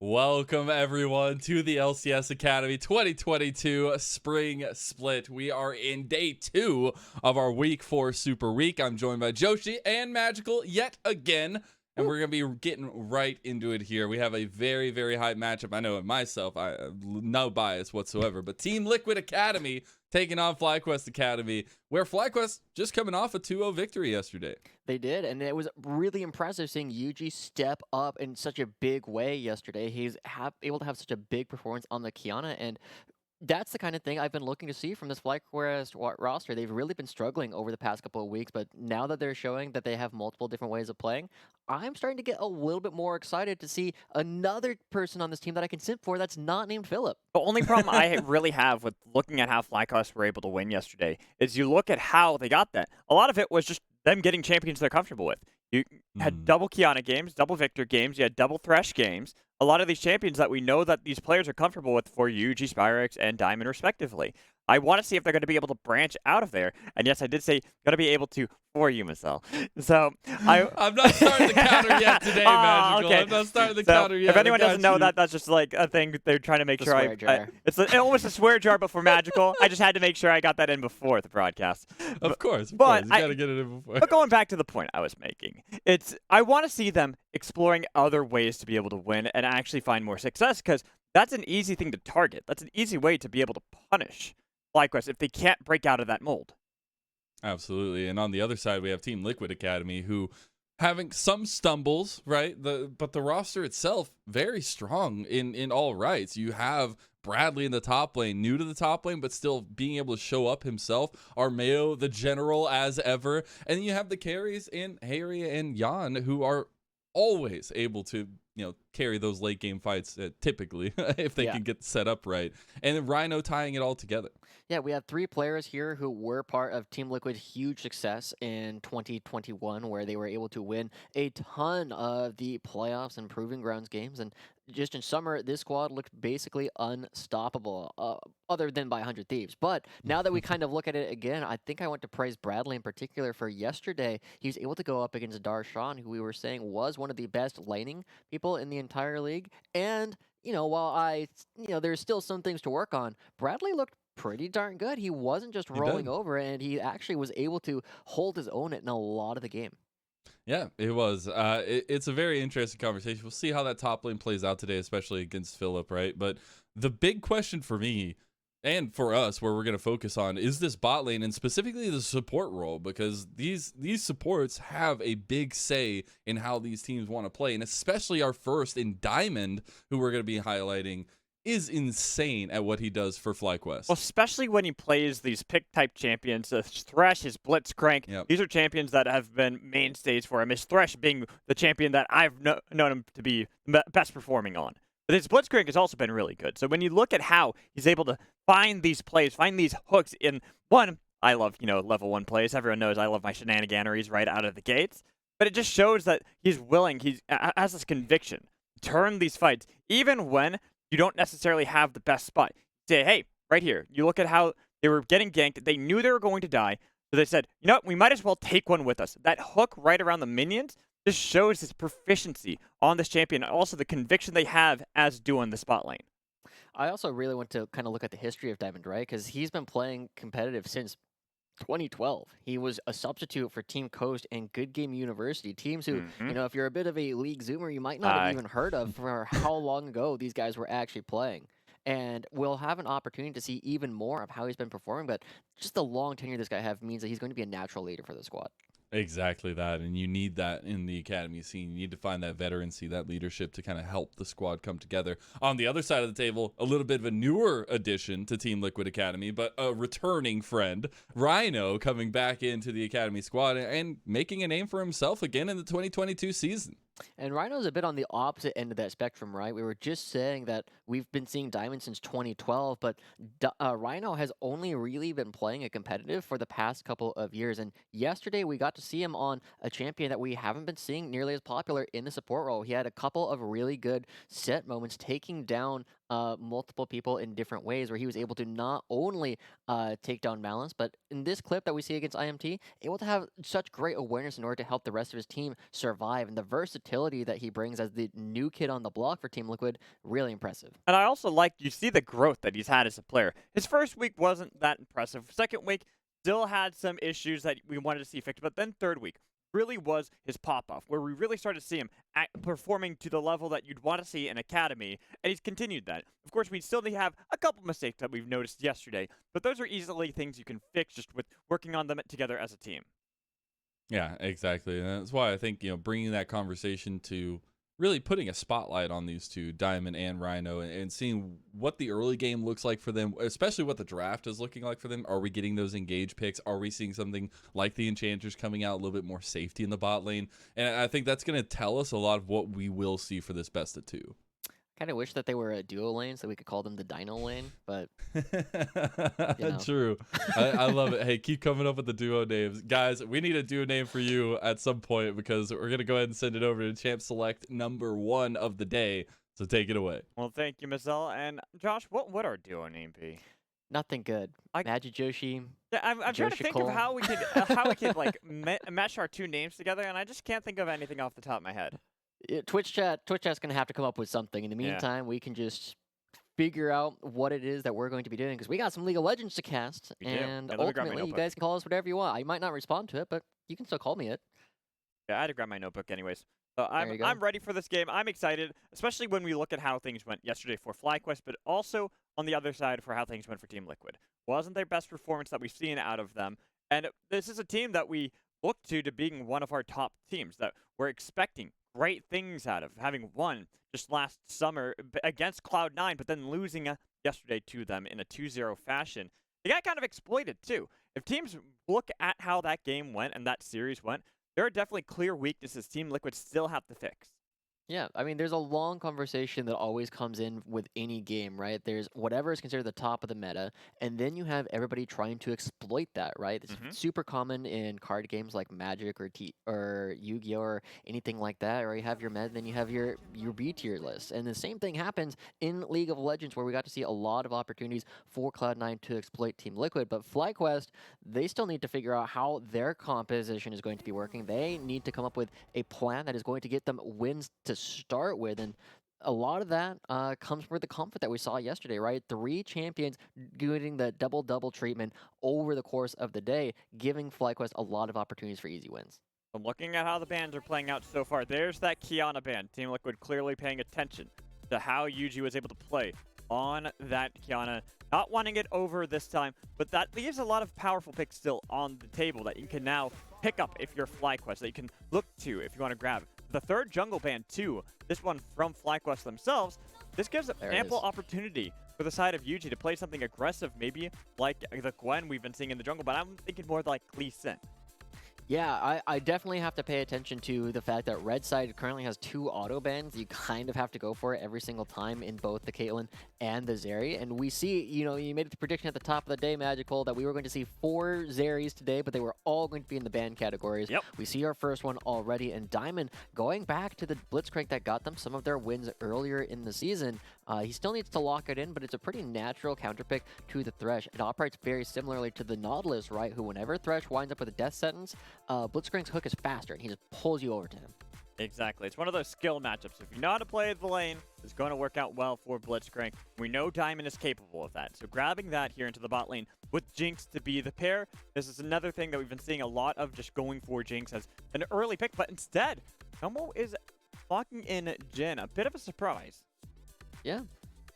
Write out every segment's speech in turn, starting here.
Welcome, everyone, to the LCS Academy 2022 Spring Split. We are in day 2 of our Week 4 Super Week. I'm joined by Joshi and Magical yet again, and we're going to be getting right into it here. We have a very, very high matchup. I know it myself. I no bias whatsoever, but Team Liquid Academy taking on FlyQuest Academy, where FlyQuest just coming off a 2-0 victory yesterday. They did, and it was really impressive seeing Yuji step up in such a big way yesterday. He's able to have such a big performance on the Kiana, and that's the kind of thing I've been looking to see from this FlyQuest roster. They've really been struggling over the past couple of weeks, but now that they're showing that they have multiple different ways of playing, I'm starting to get a little bit more excited to see another person on this team that I can simp for that's not named Philip. The only problem I really have with looking at how FlyQuest were able to win yesterday is you look at how they got that. A lot of it was just them getting champions they're comfortable with. You had double Kiana games, double Victor games, you had double Thresh games. A lot of these champions that we know that these players are comfortable with for UG, Spyrex, and Diamond respectively. I want to see if they're going to be able to branch out of there. And yes, I did say going to be able to for you, Marcel. So I'm not starting the counter yet today, Magical. Okay. I'm not starting the counter yet. If anyone doesn't know that, that's just like a thing they're trying to make The sure swear jar. it's almost a swear jar, but for Magical. I just had to make sure I got that in before the broadcast. Of course. You but gotta get it in before. But going back to the point I was making, I want to see them exploring other ways to be able to win and actually find more success, because that's an easy thing to target. That's an easy way to be able to punish FlyQuest if they can't break out of that mold. Absolutely. And on the other side, we have Team Liquid Academy, who having some stumbles, right? But the roster itself, very strong in all rights. You have Bradley in the top lane, new to the top lane, but still being able to show up himself. Armeo, the general, as ever. And then you have the carries in Harry and Jan, who are always able to, carry those late game fights typically if they can get set up right. And then Rhino tying it all together. Yeah, we have 3 players here who were part of Team Liquid's huge success in 2021, where they were able to win a ton of the playoffs and Proving Grounds games. And just in summer, this squad looked basically unstoppable, other than by 100 Thieves. But now that we kind of look at it again, I think I want to praise Bradley in particular for yesterday. He was able to go up against Darshan, who we were saying was one of the best laning people in the entire league. And while there's still some things to work on, Bradley looked pretty darn good. He wasn't just rolling over, and he actually was able to hold his own in a lot of the game. Yeah, it was. It's a very interesting conversation. We'll see how that top lane plays out today, especially against Philip, right? But the big question for me and for us, where we're going to focus on, is this bot lane and specifically the support role, because these supports have a big say in how these teams want to play, and especially our first in Diamond, who we're going to be highlighting, is insane at what he does for FlyQuest. Well, especially when he plays these pick-type champions, Thresh, his Blitzcrank. Yep. These are champions that have been mainstays for him. His Thresh being the champion that I've known him to be best performing on. But his Blitzcrank has also been really good. So when you look at how he's able to find these plays, find these hooks in one, I love, level 1 plays. Everyone knows I love my shenaniganeries right out of the gates. But it just shows that he's willing, he has this conviction to turn these fights, even when you don't necessarily have the best spot. Say, hey, right here. You look at how they were getting ganked. They knew they were going to die. So they said, we might as well take one with us. That hook right around the minions just shows his proficiency on this champion. And also the conviction they have as doing the spot lane. I also really want to kind of look at the history of Diamond, right? Because he's been playing competitive since 2012. He was a substitute for Team Coast and Good Game University. Teams who, if you're a bit of a league zoomer, you might not have even heard of for how long ago these guys were actually playing. And we'll have an opportunity to see even more of how he's been performing, but just the long tenure this guy have means that he's going to be a natural leader for the squad. Exactly that, and you need that in the academy scene. You need to find that veterancy, that leadership to kind of help the squad come together. On the other side of the table, a little bit of a newer addition to Team Liquid Academy, but a returning friend, Rhino, coming back into the academy squad and making a name for himself again in the 2022 season. And Rhino's a bit on the opposite end of that spectrum, right? We were just saying that we've been seeing Diamond since 2012, but Rhino has only really been playing a competitive for the past couple of years. And yesterday we got to see him on a champion that we haven't been seeing nearly as popular in the support role. He had a couple of really good set moments, taking down multiple people in different ways, where he was able to not only take down Malance, but in this clip that we see against IMT, able to have such great awareness in order to help the rest of his team survive. And the versatility that he brings as the new kid on the block for Team Liquid, really impressive. And I also like, you see the growth that he's had as a player. His first week wasn't that impressive. Second week, still had some issues that we wanted to see fixed. But then third week really was his pop-off, where we really started to see him performing to the level that you'd want to see in Academy, and he's continued that. Of course, we still have a couple mistakes that we've noticed yesterday, but those are easily things you can fix just with working on them together as a team. Yeah, exactly. And that's why I think, bringing that conversation to really putting a spotlight on these two, Diamond and Rhino, and seeing what the early game looks like for them, especially what the draft is looking like for them. Are we getting those engaged picks? Are we seeing something like the Enchanters coming out, a little bit more safety in the bot lane? And I think that's going to tell us a lot of what we will see for this best of two. Kind of wish that they were a duo lane so we could call them the Dino lane, but True. I love it. Hey, keep coming up with the duo names. Guys, we need a duo name for you at some point, because we're going to go ahead and send it over to Champ Select #1 of the day. So take it away. Well, thank you, Mazel. And Josh, what would our duo name be? Nothing good. Magic Joshi. Yeah, I'm trying to think of how we could like mesh our two names together, and I just can't think of anything off the top of my head. Twitch chat's gonna have to come up with something. In the meantime, we can just figure out what it is that we're going to be doing, because we got some League of Legends to cast, and ultimately you guys can call us whatever you want. I might not respond to it, but you can still call me it. Yeah, I had to grab my notebook anyways. So I'm ready for this game. I'm excited, especially when we look at how things went yesterday for FlyQuest, but also on the other side for how things went for Team Liquid. Wasn't their best performance that we've seen out of them, and this is a team that we look to being one of our top teams that we're expecting great things out of, having won just last summer against Cloud9, but then losing yesterday to them in a 2-0 fashion. They got kind of exploited too. If teams look at how that game went and that series went, there are definitely clear weaknesses Team Liquid still have to fix. Yeah, I mean, there's a long conversation that always comes in with any game, right? There's whatever is considered the top of the meta, and then you have everybody trying to exploit that, right? It's super common in card games like Magic or Yu-Gi-Oh or anything like that, or you have your meta, then you have your B tier list. And the same thing happens in League of Legends, where we got to see a lot of opportunities for Cloud9 to exploit Team Liquid, but FlyQuest, they still need to figure out how their composition is going to be working. They need to come up with a plan that is going to get them wins to start with, and a lot of that comes from the comfort that we saw yesterday, right? 3 champions getting the double treatment over the course of the day, giving FlyQuest a lot of opportunities for easy wins. So looking at how the bans are playing out so far, there's that Kiana ban. Team Liquid clearly paying attention to how Yuji was able to play on that Kiana, not wanting it over this time, but that leaves a lot of powerful picks still on the table that you can now pick up if you're FlyQuest, that you can look to if you want to grab. The third jungle ban too, this one from FlyQuest themselves, this gives ample opportunity for the side of Yuji to play something aggressive, maybe like the Gwen we've been seeing in the jungle, but I'm thinking more like Lee Sin. Yeah, I definitely have to pay attention to the fact that Red Side currently has 2 auto bans. You kind of have to go for it every single time in both the Caitlyn and the Zeri. And we see, you made the prediction at the top of the day, Magical, that we were going to see 4 Zeris today, but they were all going to be in the ban categories. Yep. We see our first one already, and Diamond going back to the Blitzcrank that got them some of their wins earlier in the season. He still needs to lock it in, but it's a pretty natural counterpick to the Thresh. It operates very similarly to the Nautilus, right? Who, whenever Thresh winds up with a death sentence, Blitzcrank's hook is faster, and he just pulls you over to him. Exactly. It's one of those skill matchups. If you know how to play the lane, it's going to work out well for Blitzcrank. We know Diamond is capable of that. So grabbing that here into the bot lane with Jinx to be the pair, this is another thing that we've been seeing a lot of, just going for Jinx as an early pick. But instead, Tomo is locking in Jhin. A bit of a surprise. Yeah.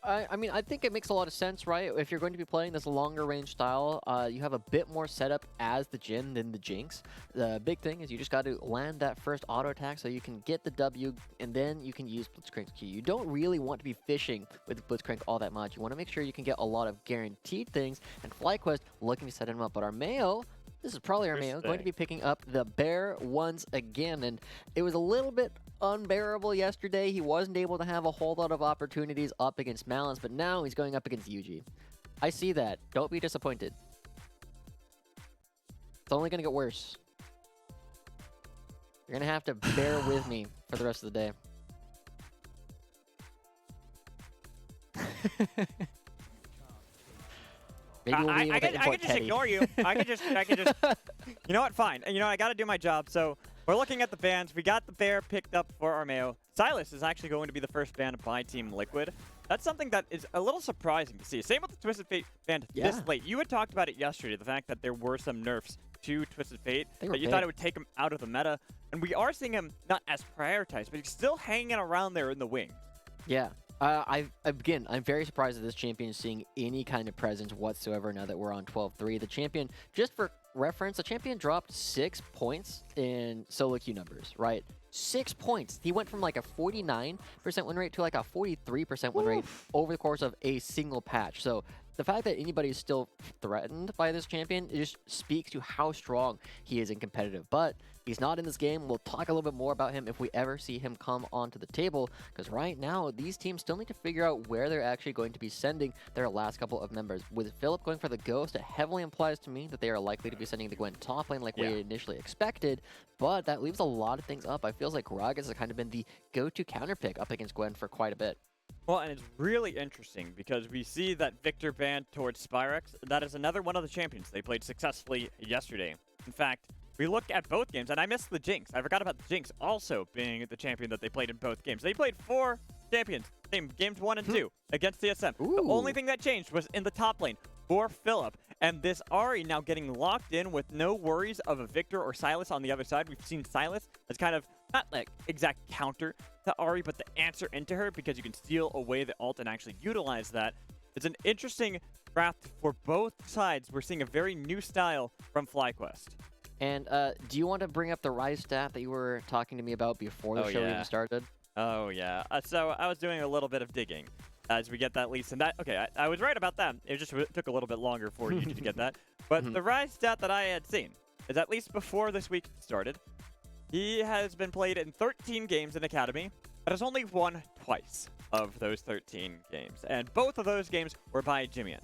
I mean, I think it makes a lot of sense, right? If you're going to be playing this longer range style, you have a bit more setup as the Jhin than the Jinx. The big thing is you just got to land that first auto attack so you can get the W, and then you can use Blitzcrank's Q. You don't really want to be fishing with Blitzcrank all that much. You want to make sure you can get a lot of guaranteed things, and FlyQuest looking to set him up. But our Mayo, this is probably our Mayo, going to be picking up the bear once again, and it was a little bit unbearable yesterday. He wasn't able to have a whole lot of opportunities up against Malance, but now he's going up against Yuji. I see that. Don't be disappointed. It's only going to get worse. You're going to have to bear with me for the rest of the day. Maybe we'll be able to I can import just Teddy. ignore you. I can just. You know what? Fine. You know, I got to do my job. So we're looking at the bans. We got the bear picked up for Armeo. Silas is actually going to be the first ban by Team Liquid. That's something that is a little surprising to see. Same with the Twisted Fate ban this late. You had talked about it yesterday, the fact that there were some nerfs to Twisted Fate, that you thought it would take him out of the meta. And we are seeing him not as prioritized, but he's still hanging around there in the wing. Yeah. I'm very surprised that this champion is seeing any kind of presence whatsoever now that we're on 12-3. The champion, just for reference, the champion dropped 6 points in solo queue numbers, right? 6 points. He went from like a 49% win rate to like a 43% win rate over the course of a single patch. So the fact that anybody is still threatened by this champion, it just speaks to how strong he is in competitive. But he's not in this game. We'll talk a little bit more about him if we ever see him come onto the table, because right now these teams still need to figure out where they're actually going to be sending their last couple of members. With Philip going for the Ghost, it heavily implies to me that they are likely to be sending the Gwen top lane like we initially expected, but that leaves a lot of things up. I feel like Gragas has kind of been the go-to counter pick up against Gwen for quite a bit. Well, and it's really interesting because we see that Victor banned towards Spyrex. That is another one of the champions they played successfully yesterday. In fact, we look at both games, and I missed the Jinx. I forgot about the Jinx also being the champion that they played in both games. They played 4 champions, games 1 and 2 against CSM. Ooh. The only thing that changed was in the top lane for Philip. And this Ahri now getting locked in with no worries of a Victor or Silas on the other side. We've seen Silas as kind of, not like exact counter to Ahri, but the answer into her, because you can steal away the ult and actually utilize that. It's an interesting draft for both sides. We're seeing a very new style from FlyQuest. And do you want to bring up the Rise stat that you were talking to me about before the show even started? Oh, yeah. So I was doing a little bit of digging as we get that least. And that, okay, I was right about that. It just took a little bit longer for you to get that. But the Rise stat that I had seen is, at least before this week started, he has been played in 13 games in Academy, but has only won twice of those 13 games. And both of those games were by Jimmy.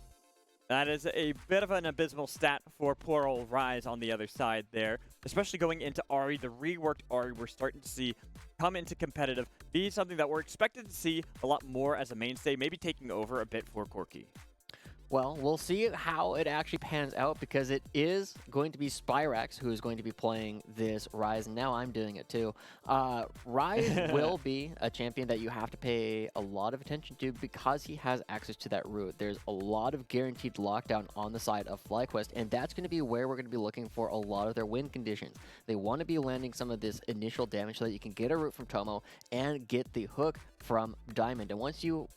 That is a bit of an abysmal stat for poor old Rise on the other side there, especially going into Ahri. The reworked Ahri we're starting to see come into competitive, be something that we're expected to see a lot more as a mainstay, maybe taking over a bit for Corki. Well, we'll see how it actually pans out, because it is going to be Spyrex who is going to be playing this Rise. Now I'm doing it too. Rise will be a champion that you have to pay a lot of attention to because he has access to that route. There's a lot of guaranteed lockdown on the side of FlyQuest, and that's going to be where we're going to be looking for a lot of their win conditions. They want to be landing some of this initial damage so that you can get a route from Tomo and get the hook from Diamond. And once you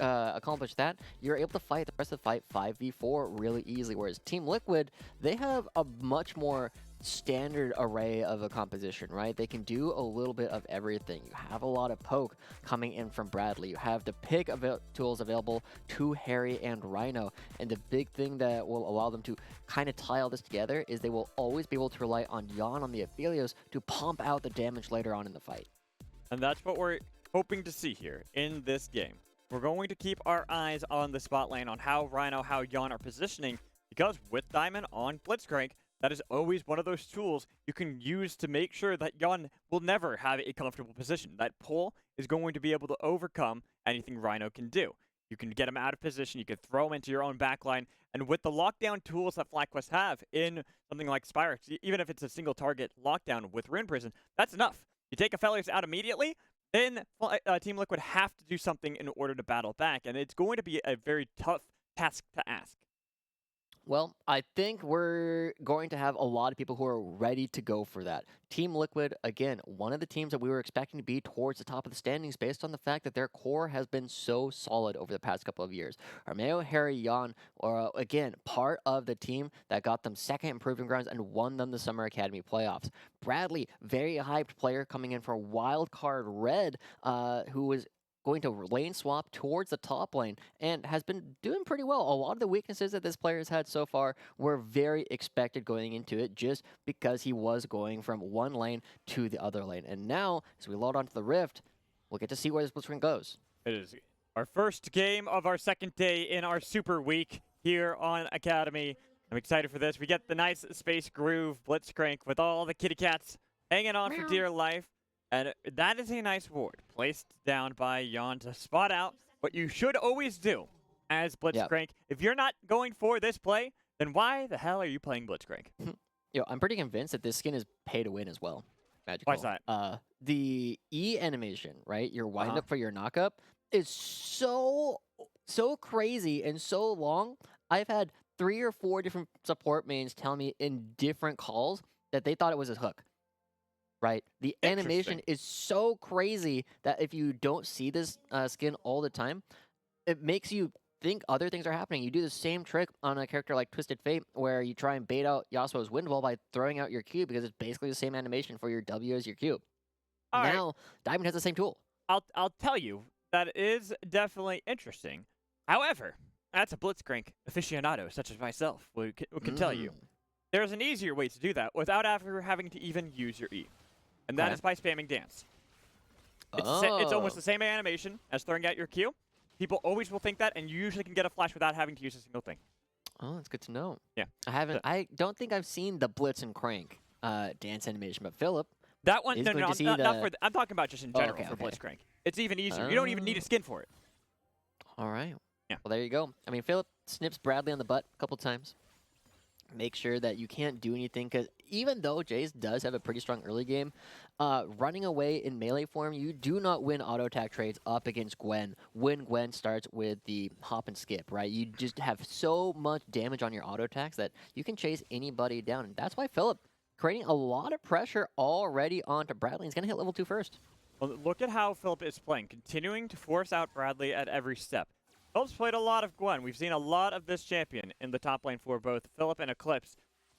accomplish that, you're able to fight the rest of the fight 5v4 really easily. Whereas Team Liquid, they have a much more standard array of a composition, right? They can do a little bit of everything. You have a lot of poke coming in from Bradley. You have the pick tools available to Harry and Rhino. And the big thing that will allow them to kind of tie all this together is they will always be able to rely on Jan on the Aphelios to pump out the damage later on in the fight. And that's what we're hoping to see here in this game. We're going to keep our eyes on the spot lane, on how Rhino, how Jan are positioning, because with Diamond on Blitzcrank, that is always one of those tools you can use to make sure that Jan will never have a comfortable position. That pull is going to be able to overcome anything Rhino can do. You can get him out of position, you can throw him into your own backline, and with the lockdown tools that FlyQuest have in something like Spyrex, even if it's a single target lockdown with Rune Prison, that's enough. You take Aphelios out immediately, then Team Liquid have to do something in order to battle back, and it's going to be a very tough task to ask. Well, I think we're going to have a lot of people who are ready to go for that. Team Liquid, again, one of the teams that we were expecting to be towards the top of the standings based on the fact that their core has been so solid over the past couple of years. Armeo, Harry, Jan are, again, part of the team that got them second in Proving Grounds and won them the Summer Academy playoffs. Bradley, very hyped player coming in for Wildcard Red, who was going to lane swap towards the top lane and has been doing pretty well. A lot of the weaknesses that this player has had so far were very expected going into it, just because he was going from one lane to the other lane. And now, as we load onto the Rift, we'll get to see where this Blitzcrank goes. It is our first game of our second day in our Super Week here on Academy. I'm excited for this. We get the nice Space Groove Blitzcrank with all the kitty cats hanging on for dear life. And that is a nice ward placed down by Jan to spot out what you should always do as Blitzcrank. If you're not going for this play, then why the hell are you playing Blitzcrank? Yo, I'm pretty convinced that this skin is pay to win as well. Magical. Why's that? The E animation, right? Your wind up for your knockup is so crazy and so long. I've had 3 or 4 different support mains tell me in different calls that they thought it was a hook. Right? The animation is so crazy that if you don't see this skin all the time, it makes you think other things are happening. You do the same trick on a character like Twisted Fate, where you try and bait out Yasuo's Wind Wall by throwing out your Q, because it's basically the same animation for your W as your Q. Now, Diamond has the same tool. I'll tell you, that is definitely interesting. However, that's a Blitzcrank aficionado such as myself who can tell you. There's an easier way to do that without ever having to even use your E. And that is by spamming dance. It's almost the same animation as throwing out your Q. People always will think that, and you usually can get a flash without having to use a single thing. Oh, that's good to know. Yeah. I don't think I've seen the Blitz and Crank dance animation, but Philip. That one, no, I'm talking about just in general for Blitzcrank. It's even easier. You don't even need a skin for it. All right. Yeah. Well, there you go. I mean, Philip snips Bradley on the butt a couple times. Make sure that you can't do anything, because even though Jace does have a pretty strong early game, running away in melee form, you do not win auto attack trades up against Gwen when Gwen starts with the hop and skip, right? You just have so much damage on your auto attacks that you can chase anybody down, and that's why Philip creating a lot of pressure already onto Bradley. He's going to hit level 2 first. Well, look at how Philip is playing, continuing to force out Bradley at every step. Philip's played a lot of Gwen. We've seen a lot of this champion in the top lane for both Philip and Eclipse.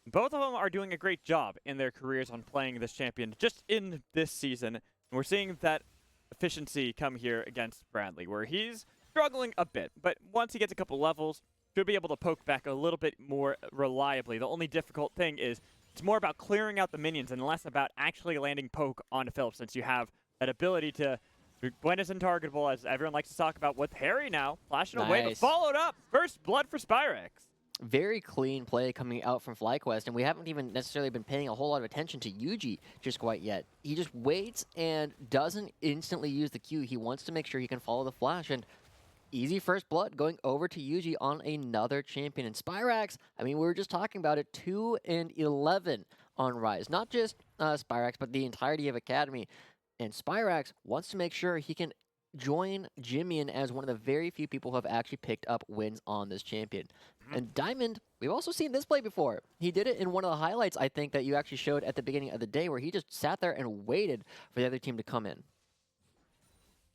Both of them are doing a great job in their careers on playing this champion just in this season. And we're seeing that efficiency come here against Bradley, where he's struggling a bit. But once he gets a couple levels, should be able to poke back a little bit more reliably. The only difficult thing is it's more about clearing out the minions and less about actually landing poke onto Philip, since you have that ability to... Gwen is untargetable, as everyone likes to talk about, with Harry now flashing away, but followed up. First blood for Spyrex. Very clean play coming out from FlyQuest, and we haven't even necessarily been paying a whole lot of attention to Yuji just quite yet. He just waits and doesn't instantly use the Q. He wants to make sure he can follow the flash, and easy first blood going over to Yuji on another champion. And Spyrex, I mean, we were just talking about it, 2 and 11 on Rise. Not just Spyrex, but the entirety of Academy. And Spyrex wants to make sure he can join Jimmian as one of the very few people who have actually picked up wins on this champion. And Diamond, we've also seen this play before. He did it in one of the highlights, I think, that you actually showed at the beginning of the day, where he just sat there and waited for the other team to come in.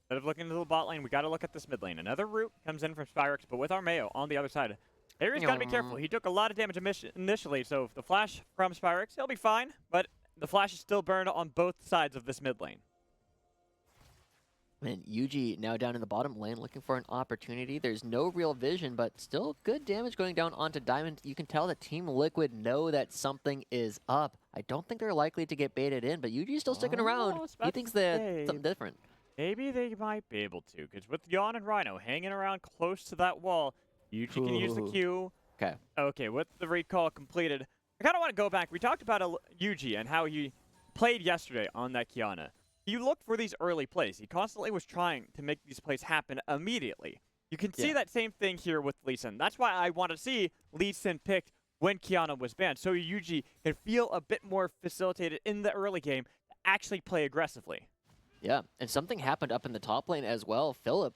Instead of looking into the bot lane, we got to look at this mid lane. Another route comes in from Spyrex, but with Armeo on the other side. Harry's got to be careful. He took a lot of damage initially, so if the flash from Spyrex, he'll be fine, but the flash is still burned on both sides of this mid lane. And Yuji now down in the bottom lane looking for an opportunity. There's no real vision, but still good damage going down onto Diamond. You can tell that Team Liquid know that something is up. I don't think they're likely to get baited in, but Yuji's still sticking around. He thinks that something different. Maybe they might be able to, because with Yon and Rhino hanging around close to that wall, Yuji can use the Q. Okay. Okay, with the recall completed, I kind of want to go back. We talked about Yuji and how he played yesterday on that Kiana. He looked for these early plays. He constantly was trying to make these plays happen immediately. You can see that same thing here with Lee Sin. That's why I want to see Lee Sin picked when Kiana was banned, so Yuji can feel a bit more facilitated in the early game to actually play aggressively. Yeah, and something happened up in the top lane as well. Philip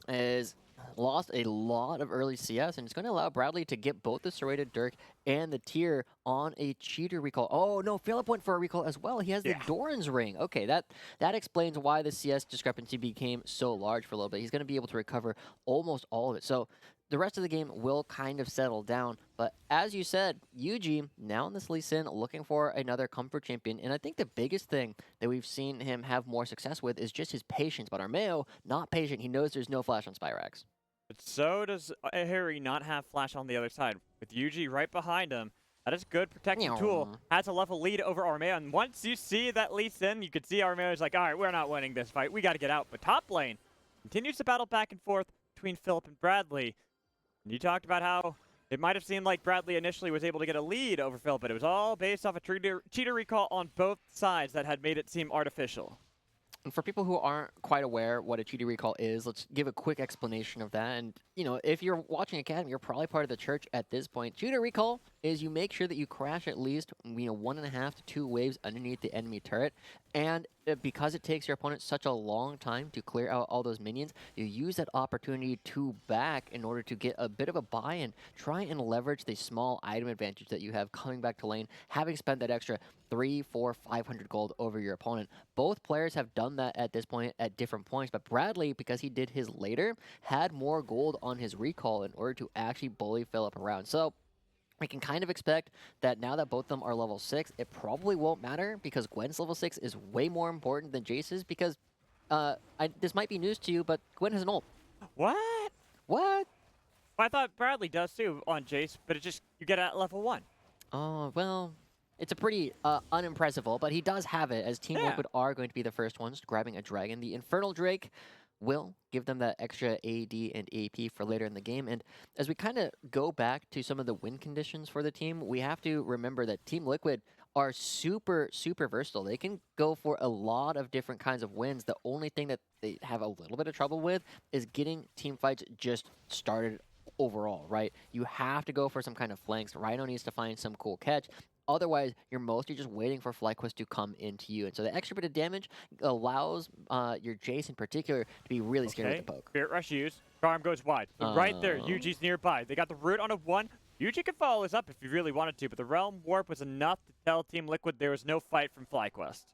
has lost a lot of early CS, and it's going to allow Bradley to get both the Serrated Dirk and the Tier on a cheater recall. Oh, no, Philip went for a recall as well. He has the Doran's Ring. Okay, that explains why the CS discrepancy became so large for a little bit. He's going to be able to recover almost all of it. So the rest of the game will kind of settle down. But as you said, Yuji, now in this Lee Sin, looking for another comfort champion. And I think the biggest thing that we've seen him have more success with is just his patience. But Armeo, not patient. He knows there's no flash on Spyrex. But so does Harry not have flash on the other side. With Yuji right behind him, that is a good protection tool. Has a level lead over Armeo. And once you see that Lee Sin, you could see Armeo is like, all right, we're not winning this fight. We got to get out. But top lane continues to battle back and forth between Philip and Bradley. And you talked about how it might have seemed like Bradley initially was able to get a lead over Philip, but it was all based off a cheater recall on both sides that had made it seem artificial. And for people who aren't quite aware what a cheater recall is, let's give a quick explanation of that. And, you know, if you're watching Academy, you're probably part of the church at this point. Cheater recall is you make sure that you crash at least, 1.5 to 2 waves underneath the enemy turret. And because it takes your opponent such a long time to clear out all those minions, you use that opportunity to back in order to get a bit of a buy-in. Try and leverage the small item advantage that you have coming back to lane, having spent that extra 3, 4, 500 gold over your opponent. Both players have done that at this point at different points, but Bradley, because he did his later, had more gold on his recall in order to actually bully Philip around. So we can kind of expect that now that both of them are level 6, it probably won't matter because Gwen's level 6 is way more important than Jace's because this might be news to you, but Gwen has an ult. What? What? Well, I thought Bradley does too on Jace, but it just, you get it at level 1. Oh, well, it's a pretty unimpressive ult, but he does have it, as Team Yeah. Liquid are going to be the first ones grabbing a dragon. The Infernal Drake will give them that extra AD and AP for later in the game. And as we kind of go back to some of the win conditions for the team, we have to remember that Team Liquid are super, super versatile. They can go for a lot of different kinds of wins. The only thing that they have a little bit of trouble with is getting team fights just started overall, right? You have to go for some kind of flanks. Rhino needs to find some cool catch. Otherwise, you're mostly just waiting for FlyQuest to come into you. And so the extra bit of damage allows your Jace in particular to be really scary with the poke. Spirit Rush used. Charm goes wide. But right there, Yuji's nearby. They got the root on a 1. Yuji could follow this up if he really wanted to, but the Realm Warp was enough to tell Team Liquid there was no fight from FlyQuest.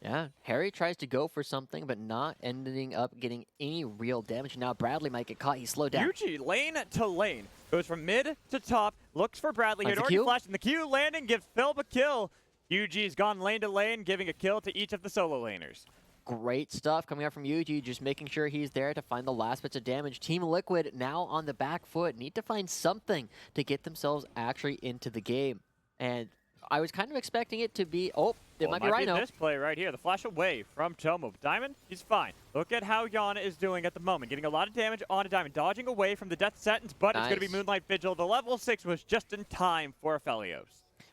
Yeah, Harry tries to go for something, but not ending up getting any real damage. Now Bradley might get caught. He's slowed down. Yuji, lane to lane, goes from mid to top, looks for Bradley. He had Finds the already Q. flashed, and the Q landing gives Philip a kill. Yuji's gone lane to lane, giving a kill to each of the solo laners. Great stuff coming out from Yuji, just making sure he's there to find the last bits of damage. Team Liquid now on the back foot, need to find something to get themselves actually into the game. And I was kind of expecting it to be, it might be Rhino. This play right here, the flash away from Tomo. Diamond, he's fine. Look at how Yana is doing at the moment, getting a lot of damage onto Diamond, dodging away from the death sentence, but it's going to be Moonlight Vigil. The level 6 was just in time for Aphelios.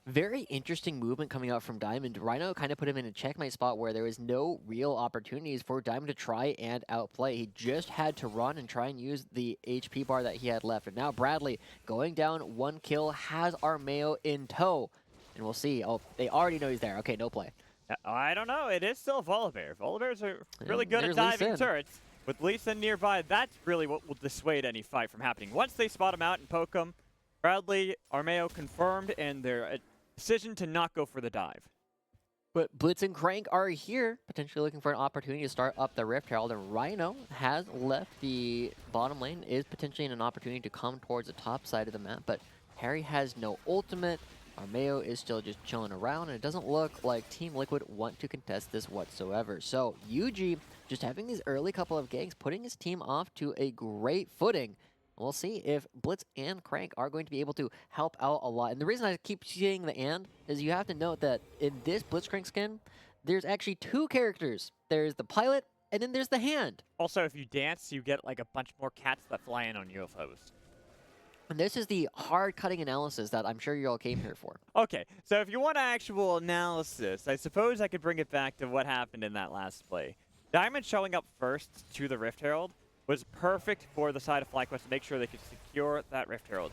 Very interesting movement coming out from Diamond. Rhino kind of put him in a checkmate spot where there was no real opportunities for Diamond to try and outplay. He just had to run and try and use the HP bar that he had left. And now Bradley going down 1 kill, has Armeo in tow. And we'll see. Oh, they already know he's there. Okay, no play. I don't know. It is still Volibear. Volibears are really good at there's diving turrets. With Lee Sin nearby, that's really what will dissuade any fight from happening. Once they spot him out and poke him, Bradley, Armeo confirmed, and their decision to not go for the dive. But Blitz and Crank are here, potentially looking for an opportunity to start up the Rift Herald. And Rhino has left the bottom lane, is potentially in an opportunity to come towards the top side of the map. But Harry has no ultimate. Armeo is still just chilling around, and it doesn't look like Team Liquid want to contest this whatsoever. So Yuji just having these early couple of ganks, putting his team off to a great footing. We'll see if Blitz and Crank are going to be able to help out a lot. And the reason I keep saying the "and" is you have to note that in this Blitzcrank skin, there's actually 2 characters. There's the pilot, and then there's the hand. Also, if you dance, you get like a bunch more cats that fly in on UFOs. And this is the hard-cutting analysis that I'm sure you all came here for. Okay, so if you want actual analysis, I suppose I could bring it back to what happened in that last play. Diamond showing up first to the Rift Herald was perfect for the side of FlyQuest to make sure they could secure that Rift Herald.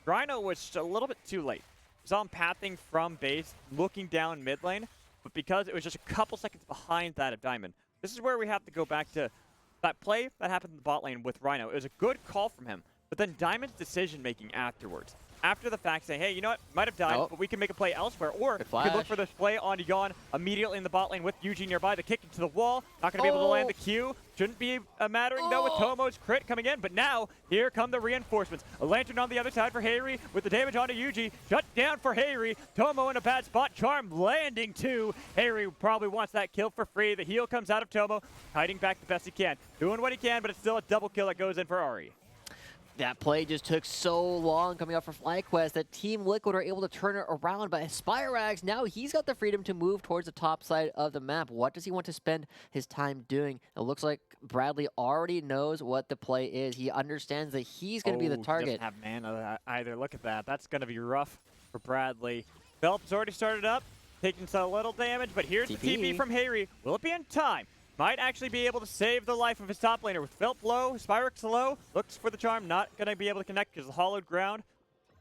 Rhino was just a little bit too late. We saw him pathing from base, looking down mid lane, but because it was just a couple seconds behind that of Diamond, this is where we have to go back to that play that happened in the bot lane with Rhino. It was a good call from him. But then Diamond's decision-making afterwards. After the fact, saying, hey, you know what? Might have died, but we can make a play elsewhere. Or you can look for this play onto Yon immediately in the bot lane with Yuji nearby. The kick into the wall. Not going to be able to land the Q. Shouldn't be mattering, though, with Tomo's crit coming in. But now, here come the reinforcements. A lantern on the other side for Harry with the damage onto Yuji. Shut down for Harry. Tomo in a bad spot. Charm landing, too. Harry probably wants that kill for free. The heal comes out of Tomo, hiding back the best he can. Doing what he can, but it's still a double kill that goes in for Ari. That play just took so long coming out for FlyQuest that Team Liquid are able to turn it around. But Spirax, now he's got the freedom to move towards the top side of the map. What does he want to spend his time doing? It looks like Bradley already knows what the play is. He understands that he's going to be the target. He doesn't have mana either. Look at that. That's going to be rough for Bradley. Philip's already started up, taking some little damage, but here's the TP from Harry. Will it be in time? might actually be able to save the life of his top laner with Philip low, Spyrex low, looks for the charm, not going to be able to connect because of the hollowed ground.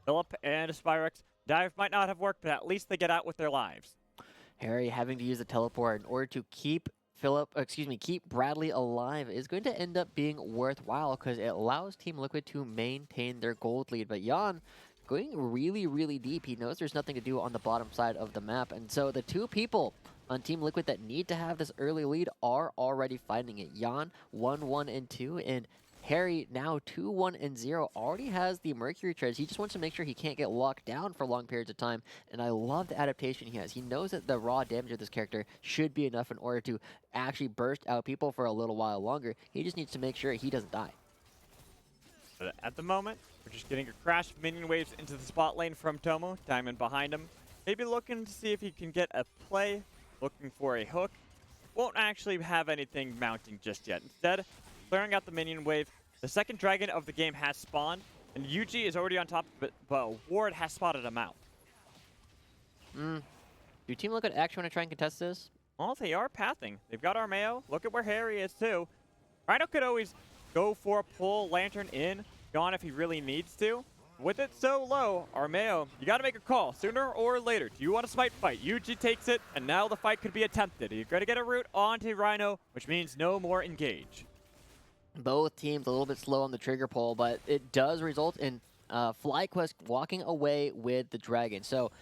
Philip and Spyrex dive might not have worked, but at least they get out with their lives. Harry having to use the teleport in order to keep keep Bradley alive is going to end up being worthwhile because it allows Team Liquid to maintain their gold lead. But Jan going really, really deep. He knows there's nothing to do on the bottom side of the map. And so the two people on Team Liquid that need to have this early lead are already finding it. Jan 1-1 and 2, and Harry now 2-1 and 0 already has the Mercury treads. He just wants to make sure he can't get locked down for long periods of time. And I love the adaptation he has. He knows that the raw damage of this character should be enough in order to actually burst out people for a little while longer. He just needs to make sure he doesn't die. But at the moment, we're just getting a crash of minion waves into the spot lane from Tomo. Diamond behind him. Maybe looking to see if he can get a play. Looking for a hook. Won't actually have anything mounting just yet. Instead, clearing out the minion wave. The second dragon of the game has spawned, and Yuji is already on top of it, but Ward has spotted him out. Do Team Liquid actually want to try and contest this? Well, they are pathing. They've got Armeo. Look at where Harry is, too. Rhino could always go for a pull Lantern in, gone if he really needs to. With it so low, Armeo, you got to make a call sooner or later. Do you want a smite fight? Yuji takes it, and now the fight could be attempted. You're going to get a root onto Rhino, which means no more engage. Both teams a little bit slow on the trigger pull, but it does result in FlyQuest walking away with the dragon. So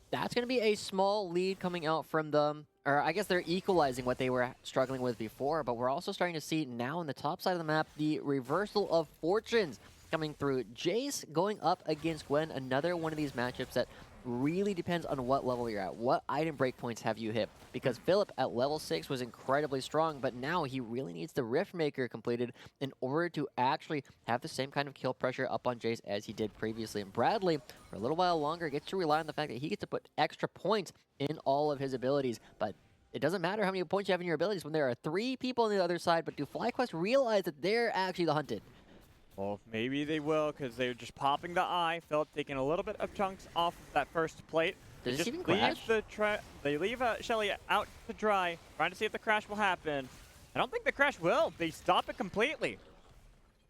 that's going to be a small lead coming out from them. Or I guess they're equalizing what they were struggling with before, but we're also starting to see now on the top side of the map the reversal of fortunes coming through. Jace going up against Gwen, another one of these matchups that really depends on what level you're at. What item breakpoints have you hit? Because Philip at level 6 was incredibly strong, but now he really needs the Riftmaker completed in order to actually have the same kind of kill pressure up on Jace as he did previously. And Bradley, for a little while longer, gets to rely on the fact that he gets to put extra points in all of his abilities, but it doesn't matter how many points you have in your abilities when there are 3 people on the other side, but do FlyQuest realize that they're actually the hunted? Well, maybe they will, because they're just popping the eye. Philip taking a little bit of chunks off of that first plate. Does They this just even crash? They leave Shelly out to dry, trying to see if the crash will happen. I don't think the crash will. They stop it completely.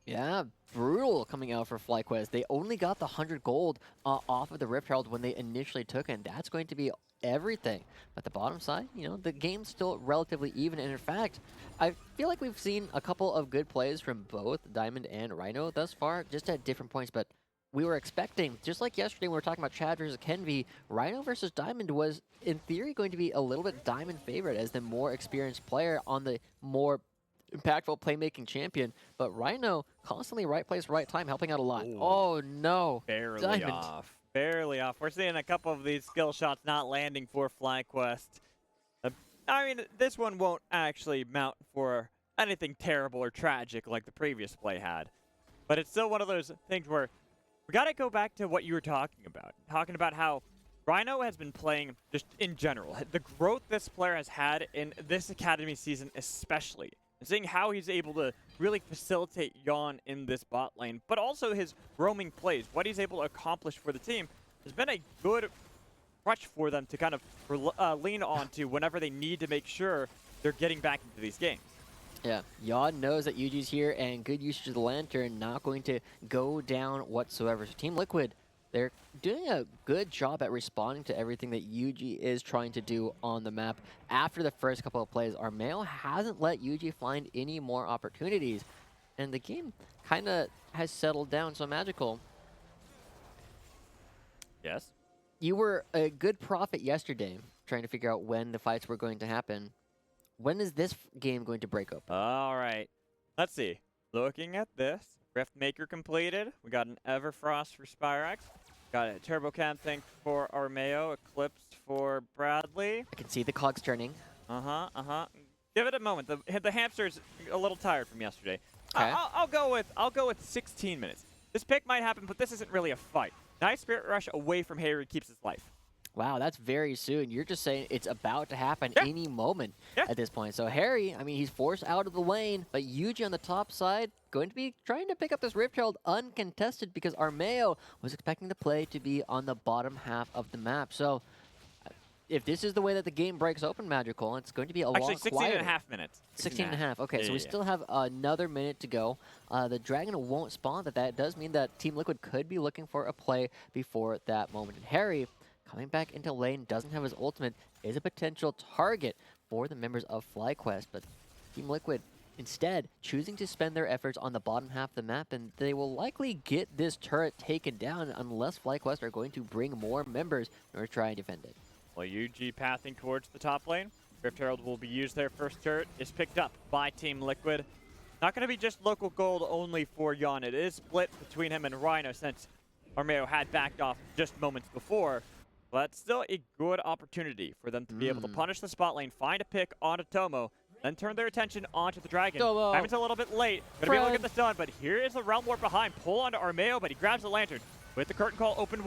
Yeah, brutal coming out for FlyQuest. They only got the 100 gold off of the Rift Herald when they initially took it, and that's going to be everything. But the bottom side, you know, the game's still relatively even, and in fact, I feel like we've seen a couple of good plays from both Diamond and Rhino thus far, just at different points, but we were expecting, just like yesterday when we were talking about Chad versus Kenvi, Rhino versus Diamond was, in theory, going to be a little bit Diamond favorite as the more experienced player on the more impactful playmaking champion, but Rhino constantly right place, right time, helping out a lot. Ooh. Oh no, Barely Diamond. off. Barely off. We're seeing a couple of these skill shots not landing for FlyQuest. I mean, this one won't actually mount for anything terrible or tragic like the previous play had. But it's still one of those things where we got to go back to what you were talking about how Rhino has been playing just in general. The growth this player has had in this Academy season especially. And seeing how he's able to really facilitate Jan in this bot lane, but also his roaming plays, what he's able to accomplish for the team, has been a good crutch for them to kind of lean onto whenever they need to make sure they're getting back into these games. Yeah, Jan knows that Yuji's here, and good usage of the Lantern not going to go down whatsoever. So Team Liquid, they're doing a good job at responding to everything that Yuji is trying to do on the map. After the first couple of plays, Armeo hasn't let Yuji find any more opportunities, and the game kind of has settled down. So Magical, Yes? you were a good prophet yesterday trying to figure out when the fights were going to happen. When is this game going to break up? All right. Let's see. Looking at this, Riftmaker completed. We got an Everfrost for Spyrex. Got a Turbo Can thing for Armeo. Eclipse for Bradley. I can see the cogs turning. Give it a moment. The hamster's a little tired from yesterday. Okay. I'll go with 16 minutes. This pick might happen, but this isn't really a fight. Nice Spirit Rush away from Harry keeps his life. Wow, that's very soon. You're just saying it's about to happen Yeah. any moment Yeah. at this point. So Harry, I mean, he's forced out of the lane, but Yuji on the top side going to be trying to pick up this Rift Herald uncontested because Armeo was expecting the play to be on the bottom half of the map. So if this is the way that the game breaks open, Magical, it's going to be a Actually, lot 16 quieter. and a half minutes. 16 and a half. Okay, so we Yeah. still have another minute to go. The Dragon won't spawn, but that does mean that Team Liquid could be looking for a play before that moment. And Harry, coming back into lane, doesn't have his ultimate, is a potential target for the members of FlyQuest, but Team Liquid instead choosing to spend their efforts on the bottom half of the map, and they will likely get this turret taken down unless FlyQuest are going to bring more members in order to try and defend it. Well, UG pathing towards the top lane. Rift Herald will be used there. First turret is picked up by Team Liquid. Not going to be just local gold only for Yon. It is split between him and Rhino since Armeo had backed off just moments before. But still a good opportunity for them to be able to punish the spot lane, find a pick onto Tomo, then turn their attention onto the Dragon. Tomo. It's a little bit late. Gonna be able to get this done, but here is the Realm Warp behind. Pull onto Armeo, but he grabs the Lantern. With the curtain call open,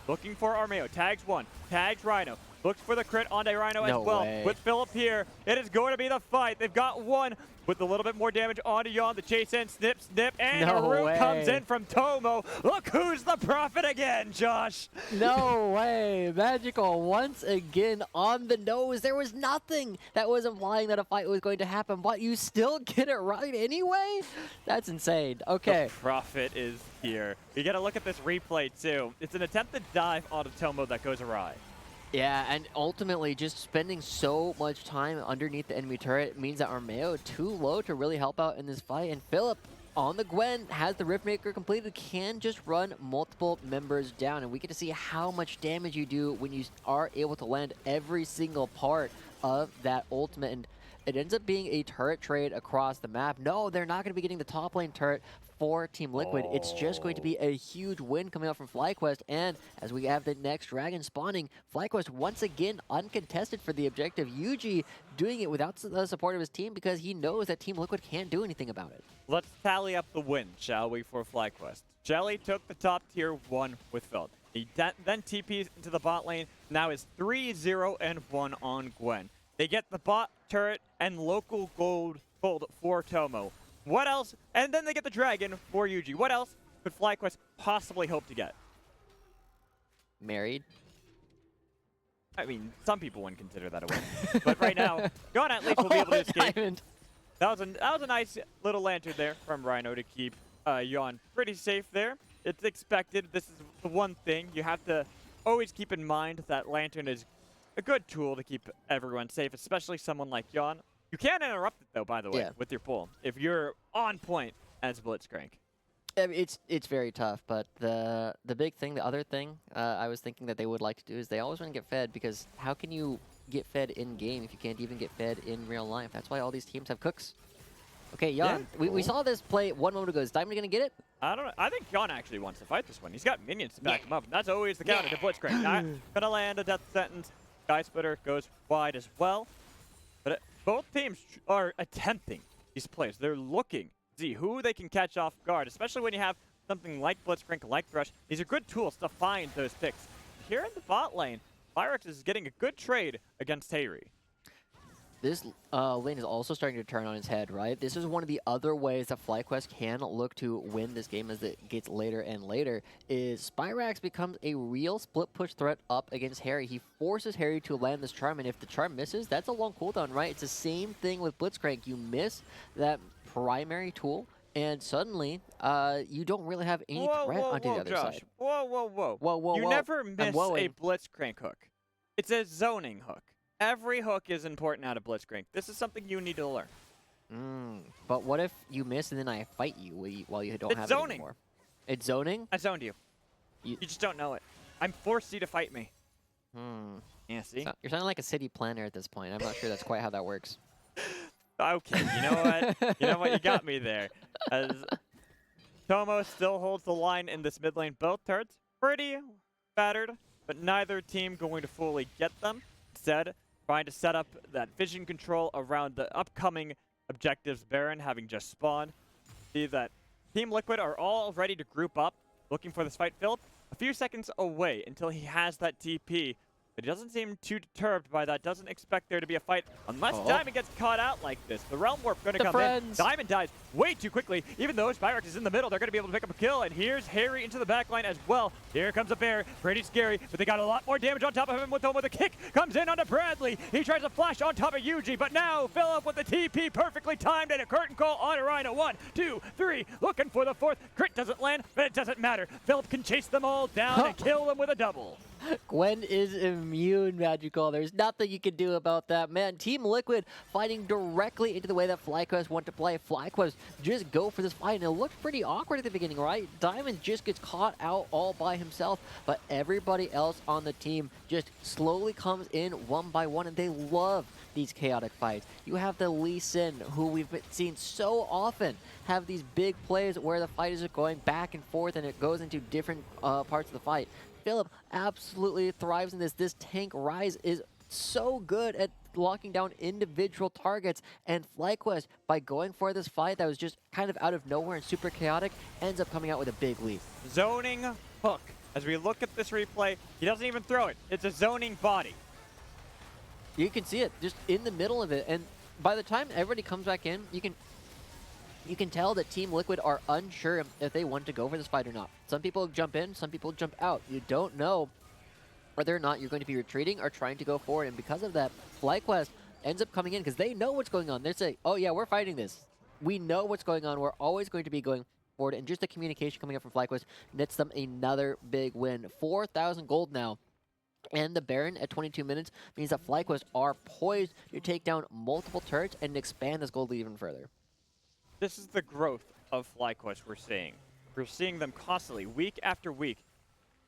looking for Armeo. Tags one, tags Rhino. Looks for the crit onto Rhino as well. Way. With Philip here, it is going to be the fight. They've got one with a little bit more damage onto Yon. The chase in, snip, snip, and No a root way. comes in from Tomo. Look who's the prophet again, Josh. No way! Magical once again on the nose. There was nothing that was implying that a fight was going to happen, but you still get it right anyway? That's insane. Okay. The prophet is here. You got to look at this replay too. It's an attempted dive onto Tomo that goes awry. Yeah, and ultimately just spending so much time underneath the enemy turret means that Armeo too low to really help out in this fight, and Philip on the Gwen has the Riftmaker completed, can just run multiple members down, and we get to see how much damage you do when you are able to land every single part of that ultimate, and it ends up being a turret trade across the map. No, they're not going to be getting the top lane turret for Team Liquid. It's just going to be a huge win coming out from FlyQuest, and as we have the next Dragon spawning, FlyQuest once again uncontested for the objective. Yuji doing it without the support of his team because he knows that Team Liquid can't do anything about it. Let's tally up the win, shall we, for FlyQuest. Jelly took the top tier 1 with Feld. He then TPs into the bot lane, now is 3-0-1 on Gwen. They get the bot turret and local gold for Tomo. What else? And then they get the Dragon for Yuji. What else could FlyQuest possibly hope to get? Married? I mean, some people wouldn't consider that a win. But right now, Gon at least will be able to escape. Diamond. That was a nice little lantern there from Rhino to keep Yon pretty safe there. It's expected. This is the one thing you have to always keep in mind, that lantern is a good tool to keep everyone safe, especially someone like Yon. You can interrupt it, though, by the way, with your pull, if you're on point as Blitzcrank. I mean, it's very tough, but the big thing, the other thing I was thinking that they would like to do is they always want to get fed, because how can you get fed in-game if you can't even get fed in real life? That's why all these teams have cooks. Okay, Yon, we saw this play one moment ago. Is Diamond going to get it? I don't know. I think Yon actually wants to fight this one. He's got minions to back him up. And that's always the counter to Blitzcrank. Not gonna land a death sentence. Sky Splitter goes wide as well. But both teams are attempting these plays. They're looking to see who they can catch off guard, especially when you have something like Blitzcrank, like Thresh. These are good tools to find those picks. Here in the bot lane, Pyrex is getting a good trade against Hayri. This lane is also starting to turn on its head, right? This is one of the other ways that FlyQuest can look to win this game as it gets later and later, is Spyrax becomes a real split push threat up against Harry. He forces Harry to land this charm, and if the charm misses, that's a long cooldown, right? It's the same thing with Blitzcrank. You miss that primary tool, and suddenly you don't really have any threat onto the other Josh. side. Whoa. You never miss a Blitzcrank hook. It's a zoning hook. Every hook is important out of Blitzcrank. This is something you need to learn. But what if you miss and then I fight you while you don't have zoning. it anymore? It's zoning? I zoned you. You just don't know it. I'm forced you to fight me. Yeah, see? So, you're sounding like a city planner at this point. I'm not sure that's quite how that works. Okay, you know what? You know what? You got me there. As Tomo still holds the line in this mid lane. Both turrets pretty battered, but neither team going to fully get them. Instead, trying to set up that vision control around the upcoming objectives. Baron having just spawned. See that Team Liquid are all ready to group up, looking for this fight. Philip, a few seconds away until he has that TP. but he doesn't seem too deterred by that. Doesn't expect there to be a fight unless Diamond gets caught out like this. The Realm Warp going to come in. Diamond dies way too quickly. Even though Spyrex is in the middle, they're going to be able to pick up a kill. And here's Harry into the backline as well. Here comes a bear. Pretty scary, but they got a lot more damage on top of him with a kick. Comes in onto Bradley. He tries to flash on top of Yuji, but now Philip with the TP perfectly timed and a curtain call on Rhino. 1, 2, 3. Looking for the 4th. Crit doesn't land, but it doesn't matter. Philip can chase them all down and kill them with a double. Gwen is immune, Magical. There's nothing you can do about that, man. Team Liquid fighting directly into the way that FlyQuest want to play. FlyQuest just go for this fight, and it looked pretty awkward at the beginning, right? Diamond just gets caught out all by himself, but everybody else on the team just slowly comes in one by one, and they love these chaotic fights. You have the Lee Sin, who we've seen so often have these big plays where the fight is going back and forth, and it goes into different parts of the fight. Philip absolutely thrives in this. This tank Rise is so good at locking down individual targets, and FlyQuest, by going for this fight that was just kind of out of nowhere and super chaotic, ends up coming out with a big lead. Zoning hook. As we look at this replay, he doesn't even throw it. It's a zoning body. You can see it just in the middle of it, and by the time everybody comes back in, you can tell that Team Liquid are unsure if they want to go for this fight or not. Some people jump in, some people jump out. You don't know whether or not you're going to be retreating or trying to go forward, and because of that, FlyQuest ends up coming in because they know what's going on. They're saying, oh yeah, we're fighting this. We know what's going on. We're always going to be going forward, and just the communication coming up from FlyQuest nets them another big win. 4,000 gold now. And the Baron at 22 minutes means that FlyQuest are poised to take down multiple turrets and expand this gold lead even further. This is the growth of FlyQuest we're seeing. We're seeing them constantly, week after week,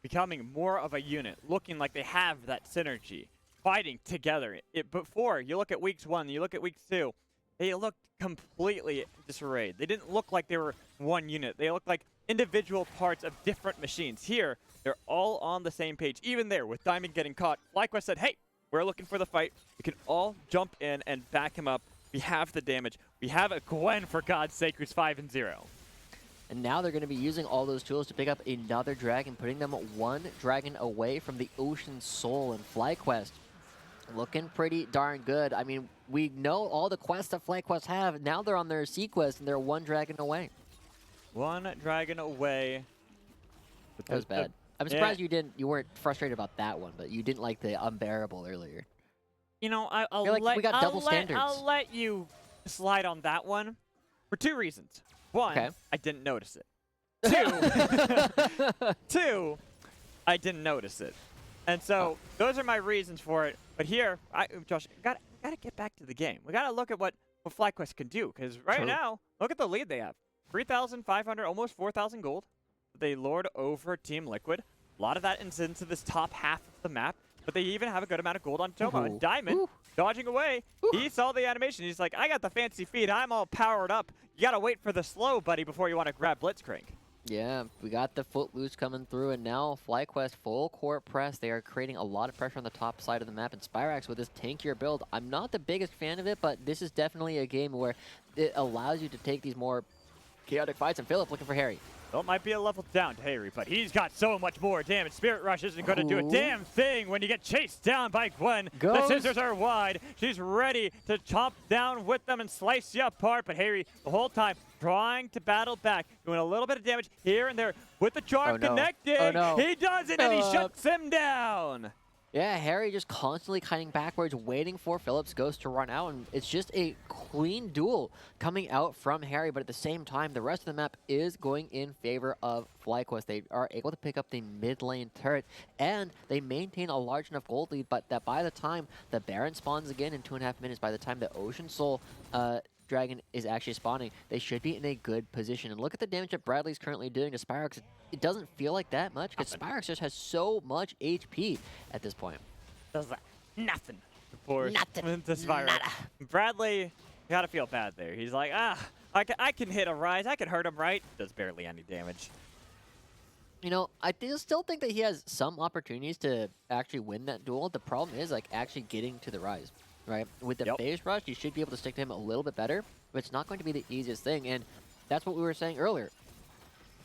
becoming more of a unit, looking like they have that synergy, fighting together. Before, you look at weeks 1, you look at weeks 2, they looked completely disarrayed. They didn't look like they were one unit. They looked like individual parts of different machines. Here, they're all on the same page. Even there, with Diamond getting caught, FlyQuest said, hey, we're looking for the fight. We can all jump in and back him up. We have the damage. We have a Gwen, for God's sake, who's 5-0. And now they're going to be using all those tools to pick up another dragon, putting them one dragon away from the Ocean Soul. And FlyQuest looking pretty darn good. I mean, we know all the quests that FlyQuest have. Now they're on their C quest, and they're one dragon away. One dragon away. That was bad. I'm surprised you weren't frustrated about that one, but you didn't like the unbearable earlier. You know, we got double standards. I'll let you slide on that one for 2 reasons. 1, I didn't notice it. 2, I didn't notice it. And so those are my reasons for it. But here, Josh, gotta get back to the game. We gotta look at what FlyQuest can do, because right now, look at the lead they have: 3,500, almost 4,000 gold. They lord over Team Liquid. A lot of that is into this top half of the map. But they even have a good amount of gold on Toma. And Diamond, dodging away, he saw the animation. He's like, I got the fancy feet. I'm all powered up. You got to wait for the slow, buddy, before you want to grab Blitzcrank. Yeah, we got the Footloose coming through, and now FlyQuest full court press. They are creating a lot of pressure on the top side of the map. And Spyrex with this tankier build, I'm not the biggest fan of it, but this is definitely a game where it allows you to take these more chaotic fights. And Philip looking for Harry. Well, it might be a level down to Harry, but he's got so much more damage. Spirit Rush isn't going to do a damn thing when you get chased down by Gwen. The scissors are wide. She's ready to chomp down with them and slice you apart. But Harry, the whole time, trying to battle back, doing a little bit of damage here and there with the charm connecting. He does it, and he shuts him down. Yeah, Harry just constantly cutting backwards, waiting for Philip's Ghost to run out, and it's just a clean duel coming out from Harry, but at the same time, the rest of the map is going in favor of FlyQuest. They are able to pick up the mid lane turret, and they maintain a large enough gold lead, but that by the time the Baron spawns again in 2.5 minutes, by the time the Ocean Soul dragon is actually spawning, they should be in a good position. And look at the damage that Bradley's currently doing to Spyrex. It doesn't feel like that much because Spyrex just has so much HP at this point. Does nothing for Spyrex. Bradley, gotta feel bad there. He's like, I can hit a Rise. I can hurt him, right? Does barely any damage. You know, I still think that he has some opportunities to actually win that duel. The problem is like actually getting to the Rise. Right? With the phase rush, you should be able to stick to him a little bit better, but it's not going to be the easiest thing, and that's what we were saying earlier.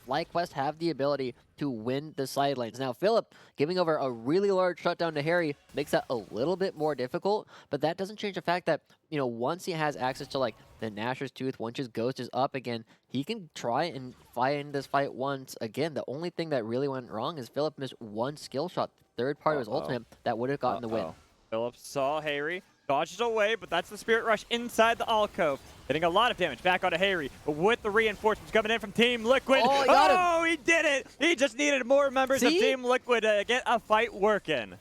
FlyQuest have the ability to win the side lanes. Now, Philip giving over a really large shutdown to Harry makes that a little bit more difficult, but that doesn't change the fact that, you know, once he has access to like the Nashor's Tooth, once his Ghost is up again, he can try and fight in this fight once again. The only thing that really went wrong is Philip missed one skill shot, the third part of his ultimate, that would have gotten the win. Philip saw Harry, dodges away, but that's the Spirit Rush inside the alcove. Hitting a lot of damage back onto Harry, but with the reinforcements coming in from Team Liquid. Oh, he got him. He did it! He just needed more members of Team Liquid to get a fight working.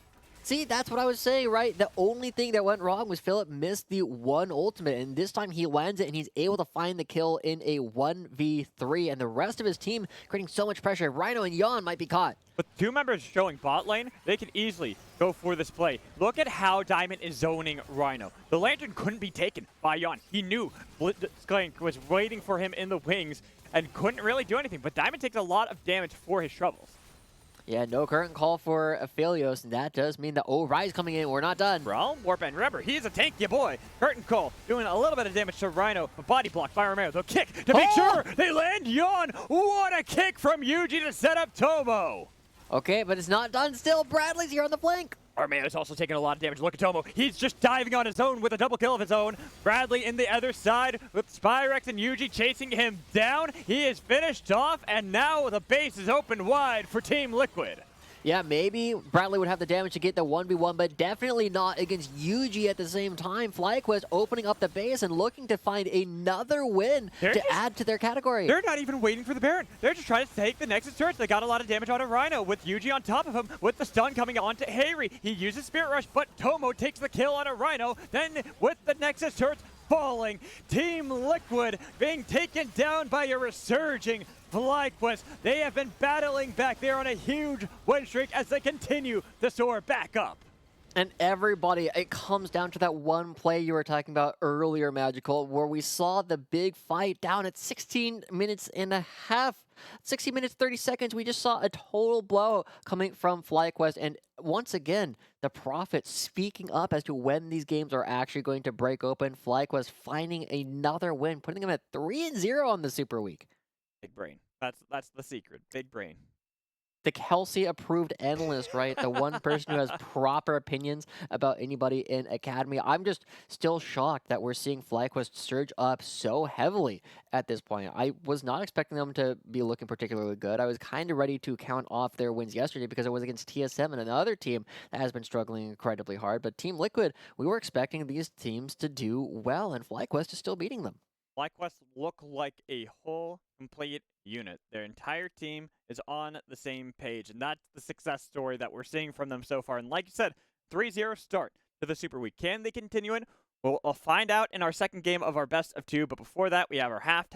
See, that's what I was saying, right? The only thing that went wrong was Philip missed the one ultimate, and this time he lands it, and he's able to find the kill in a 1v3, and the rest of his team creating so much pressure. Rhino and Yon might be caught. With 2 members showing bot lane, they can easily go for this play. Look at how Diamond is zoning Rhino. The Lantern couldn't be taken by Yon. He knew Blitzcrank was waiting for him in the wings and couldn't really do anything, but Diamond takes a lot of damage for his troubles. Yeah, no current call for Aphelios, and that does mean that Rise coming in. We're not done. Realm Warband, remember, he's a tanky boy. Curtain call, doing a little bit of damage to Rhino, but body blocked by Romero. They'll kick to make sure they land Yon. What a kick from Yuji to set up Tomo. Okay, but it's not done still. Bradley's here on the flank. Armeo's also taking a lot of damage. Look at Tomo. He's just diving on his own with a double kill of his own. Bradley in the other side with Spyrex and Yuji chasing him down. He is finished off, and now the base is open wide for Team Liquid. Yeah, maybe Bradley would have the damage to get the 1v1, but definitely not against Yuji at the same time. FlyQuest opening up the base and looking to find another win to add to their category. They're not even waiting for the Baron. They're just trying to take the Nexus turret. They got a lot of damage out of Rhino with Yuji on top of him with the stun coming onto Harry. He uses Spirit Rush, but Tomo takes the kill on a Rhino. Then with the Nexus turret falling, Team Liquid being taken down by a resurging FlyQuest. They have been battling back there on a huge win streak as they continue to soar back up. And everybody, it comes down to that one play you were talking about earlier, Magical, where we saw the big fight down at 16 minutes and a half. 60 minutes, 30 seconds, we just saw a total blow coming from FlyQuest. And once again, the Prophet speaking up as to when these games are actually going to break open. FlyQuest finding another win, putting them at 3-0 on the Super Week. Big brain. That's the secret. Big brain. The Kelsey-approved analyst, right? The one person who has proper opinions about anybody in Academy. I'm just still shocked that we're seeing FlyQuest surge up so heavily at this point. I was not expecting them to be looking particularly good. I was kind of ready to count off their wins yesterday because it was against TSM and another team that has been struggling incredibly hard. But Team Liquid, we were expecting these teams to do well, and FlyQuest is still beating them. FlyQuest look like a whole complete unit. Their entire team is on the same page, and that's the success story that we're seeing from them so far. And like you said, 3-0 start to the Super Week. Can they continue it? Well, we'll find out in our second game of our best of 2, but before that, we have our halftime